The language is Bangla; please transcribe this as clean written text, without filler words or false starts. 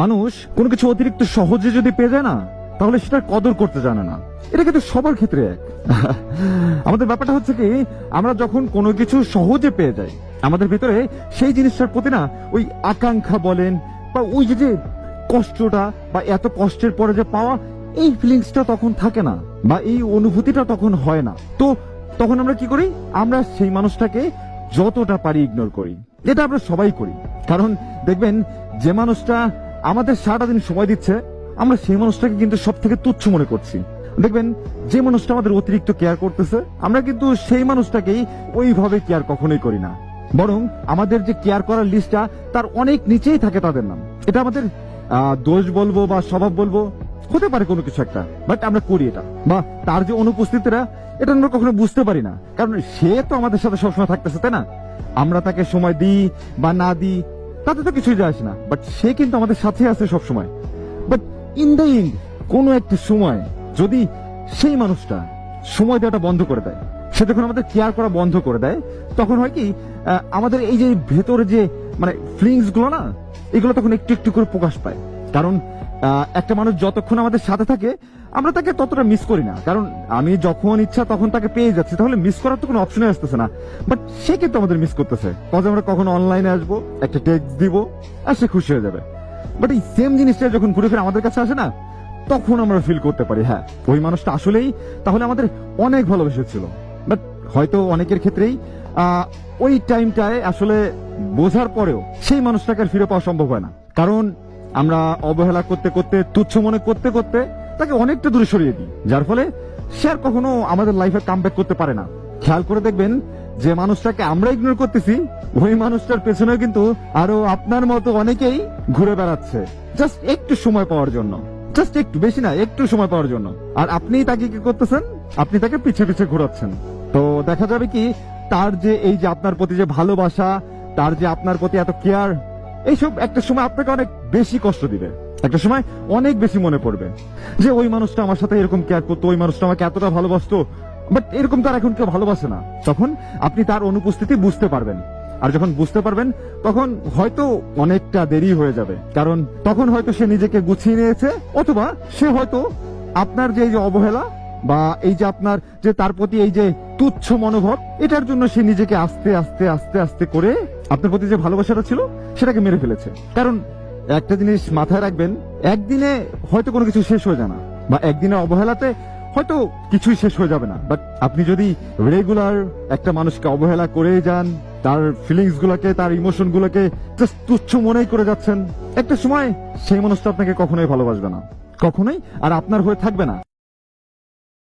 মানুষ কোনো কিছু অতিরিক্ত সহজে যদি পেয়ে যায় না, তাহলে সেটার কদর করতে জানে না। এটা কিন্তু সবার ক্ষেত্রে এক। আমাদের ব্যাপারটা হচ্ছে কি, আমরা যখন কোনো কিছু সহজে পেয়ে যাই, আমাদের ভিতরে সেই জিনিসটার প্রতি না ওই আকাঙ্ক্ষা বলেন বা ওই যে কষ্টটা বা এত কষ্টের পরে যে পাওয়া, এই ফিলিংসটা তখন থাকে না, বা এই অনুভূতিটা তখন হয় না। তো তখন আমরা কি করি, আমরা সেই মানুষটাকে যতটা পারি ইগনোর করি। এটা আমরা সবাই করি। কারণ দেখবেন, যে মানুষটা আমাদের সারাটা দিন সময় দিচ্ছে, আমরা সেই মানুষটাকে কিন্তু সব থেকে তুচ্ছ মনে করছি। দেখবেন, যে মানুষটা আমাদের অতিরিক্ত কেয়ার করতেছে, আমরা কিন্তু সেই মানুষটাকেই ওইভাবে কেয়ার কখনোই করি না। বরং আমাদের যে কেয়ার করার লিস্টটা, তার অনেক নিচেই থাকে তাদের নাম। এটা আমাদের দোষ বলবো বা স্বভাব বলবো, হতে পারে কোনো কিছু একটা, বাট আমরা করি এটা। বা তার যে অনুপস্থিতিটা, এটা আমরা কখনো বুঝতে পারি না, কারণ সে তো আমাদের সাথে সবসময় থাকতেছে, তাই না? আমরা তাকে সময় দিই বা না দিই, তাতে তো কিছুই যায় আসে না, বাট সে কিন্তু আমাদের সাথে আছে সবসময়। বাট ইন দ্য এন্ড, কোনো একটা সময় যদি সেই মানুষটা সময় দেওয়াটা বন্ধ করে দেয়, সে যখন আমাদের কেয়ার করা বন্ধ করে দেয়, তখন হয় কি, আমাদের এই যে ভেতরে যে মানে ফিলিংস গুলো না, এগুলো তখন একটু একটু করে প্রকাশ পায়। কারণ একটা মানুষ যতক্ষণ আমাদের সাথে থাকে, আমরা তাকে ততটা মিস করি না। কারণ আমি যখন ইচ্ছা তখন তাকে পেয়ে যাচ্ছি, তাহলে মিস করার তো কোনো অপশনই আসতেছে না। বাট সে কিন্তু আমাদের মিস করতেছে, কজ আমরা কখন অনলাইনে আসবো, একটা টেক্সট দিব, আর সে খুশি হয়ে যাবে। বাট এই সেম জিনিসটা যখন ঘুরে ফিরে আমাদের কাছে আসে না, তখন আমরা ফিল করতে পারি, হ্যাঁ, ওই মানুষটা আসলেই তাহলে আমাদের অনেক ভালোবেসেছিল। বাট হয়তো অনেকের ক্ষেত্রেই ওই টাইমটায় আসলে বোঝার পরেও সেই মানুষটাকে আর ফিরে পাওয়া সম্ভব হয় না। কারণ আমরা অবহেলা করতে করতে, তুচ্ছ মনে করতে করতে তাকে অনেকটা দূরে সরিয়ে দিই, যার ফলে সে আর কখনো আমাদের লাইফে কামব্যাক করতে পারে না। খেয়াল করে দেখবেন, যে মানুষটাকে আমরা ইগনোর করতেছি, ওই মানুষটার পেছনেও কিন্তু আরো আপনার মতো অনেকেই ঘুরে বেড়াচ্ছে, জাস্ট একটু সময় পাওয়ার জন্য। জাস্ট একটু, বেশি না, একটু সময় পাওয়ার জন্য। আর আপনি তাকে কি করতেছেন, আপনি তাকে পিছে পিছে ঘোরাচ্ছেন। তো দেখা যাবে কি, তার যে এই যে আপনার প্রতি যে ভালোবাসা, তার যে আপনার প্রতি এত কেয়ার, এইসব একটা সময় আপনাকে অনেক বেশি কষ্ট দিবে। একটা সময় অনেক বেশি মনে পড়বে যে ওই মানুষটা আমার সাথে এরকম কেয়ার করতো, ওই মানুষটা আমাকে এতটা ভালোবাসতো, বাট এরকম তার এখন কেউ ভালোবাসে না। তখন আপনি তার অনুপস্থিতি বুঝতে পারবেন। আর যখন বুঝতে পারবেন, তখন হয়তো অনেকটা দেরি হয়ে যাবে। কারণ তখন হয়তো সে নিজেকে গুছিয়ে নিয়েছে, অথবা সে হয়তো আপনার যে এই যে অবহেলা বা এই যে আপনার যে তার প্রতি এই যে তুচ্ছ মনোভাব, এটার জন্য সে নিজেকে আস্তে আস্তে আস্তে আস্তে করে আপনার প্রতি যে ভালোবাসাটা ছিল, সেটাকে মেরে ফেলেছে। কারণ একটা জিনিস মাথায় রাখবেন, একদিনে হয়তো কোনো কিছু শেষ হয়ে যায় না, বা একদিনে অবহেলাতে হয়তো কিছুই শেষ হয়ে যাবে না। বাট আপনি যদি রেগুলার একটা মানুষকে অবহেলা করে যান, তার ফিলিংস গুলাকে, তার ইমোশন গুলাকে জাস্ট তুচ্ছ মনেই করে যাচ্ছেন, একটা সময় সেই মানুষটা আপনাকে কখনোই ভালোবাসবে না, কখনোই আর আপনার হয়ে থাকবে না।